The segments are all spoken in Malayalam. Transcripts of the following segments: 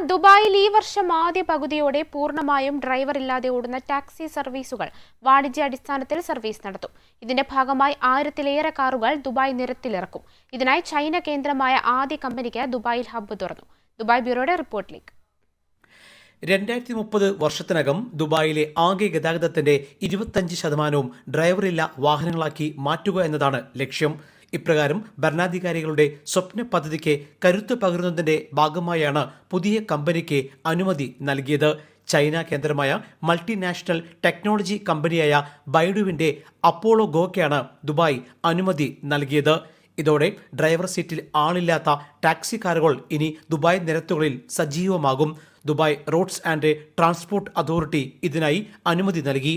ദുബായിൽ ഈ വർഷം ആദ്യ പകുതിയോടെ പൂർണ്ണമായും ഡ്രൈവർ ഇല്ലാതെ ഓടുന്ന ടാക്സി സർവീസുകൾ വാണിജ്യാടിസ്ഥാനത്തിൽ സർവീസ് നടത്തും. ഇതിന്റെ ഭാഗമായി 1000-ലേറെ കാറുകൾ ദുബായ് നിരത്തിലിറക്കും. ഇതിനായി ചൈന കേന്ദ്രമായ ആദ്യ കമ്പനിക്ക് ദുബായിൽ ഹബ്ബ് തുറന്നു. ദുബായ് ബ്യൂറോയുടെ റിപ്പോർട്ടിലേക്ക്. 2030 വർഷത്തിനകം ദുബായിലെ ആകെ ഗതാഗതത്തിന്റെ 25% ഡ്രൈവറില്ല വാഹനങ്ങളാക്കി മാറ്റുക എന്നതാണ് ലക്ഷ്യം. ഇപ്രകാരം ഭരണാധികാരികളുടെ സ്വപ്ന പദ്ധതിക്ക് കരുത്ത് പകരുന്നതിന്റെ ഭാഗമായാണ് പുതിയ കമ്പനിക്ക് അനുമതി നൽകിയത്. ചൈന കേന്ദ്രമായ മൾട്ടിനാഷണൽ ടെക്നോളജി കമ്പനിയായ ബൈഡുവിന്റെ അപ്പോളോ ഗോയ്ക്കാണ് ദുബായ് അനുമതി നൽകിയത്. ഇതോടെ ഡ്രൈവർ സീറ്റിൽ ആളില്ലാത്ത ടാക്സി കാറുകൾ ഇനി ദുബായ് നിരത്തുകളിൽ സജീവമാകും. Dubai roads and transport authority ഇതിനായി അനുമതി നൽകി.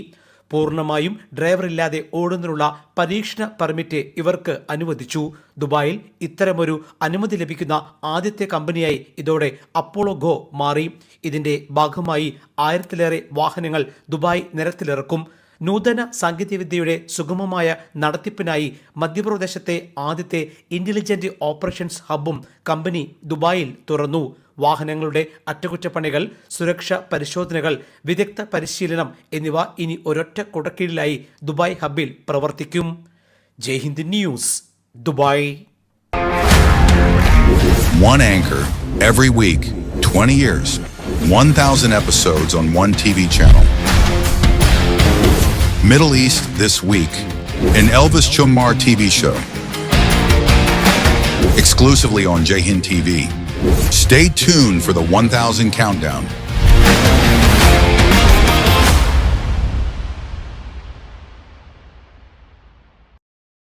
പൂർണ്ണമായും ഡ്രൈവറില്ലാതെ ഓടുന്നതിനുള്ള പരീക്ഷണ പെർമിറ്റ് ഇവർക്ക് അനുവദിച്ചു. ദുബായിൽ ഇത്തരമൊരു അനുമതി ലഭിക്കുന്ന ആദ്യത്തെ കമ്പനിയായി ഇതോടെ അപ്പോളോ ഗോ മാറി. ഇതിന്റെ ഭാഗമായി 1000-ലേറെ വാഹനങ്ങൾ ദുബായ് നിരത്തിലിറക്കും. നൂതന സാങ്കേതികവിദ്യയുടെ സുഗമമായ നടത്തിപ്പിനായി മധ്യപ്രദേശത്തെ ആദ്യത്തെ ഇന്റലിജന്റ് ഓപ്പറേഷൻസ് ഹബ്ബും കമ്പനി ദുബായിൽ തുറന്നു. വാഹനങ്ങളുടെ അറ്റകുറ്റപ്പണികൾ, സുരക്ഷാ പരിശോധനകൾ, വിദഗ്ധ പരിശീലനം എന്നിവ ഇനി ഒരൊറ്റ കുടക്കീഴിലായി ദുബായ് ഹബ്ബിൽ പ്രവർത്തിക്കും. Jaihind news, Dubai. One anchor every week, 20 years, 1,000 episodes on one TV channel. Middle East This Week, an Elvis Chumar TV show. Exclusively on Jayhind TV. Stay tuned for the 1000 countdown.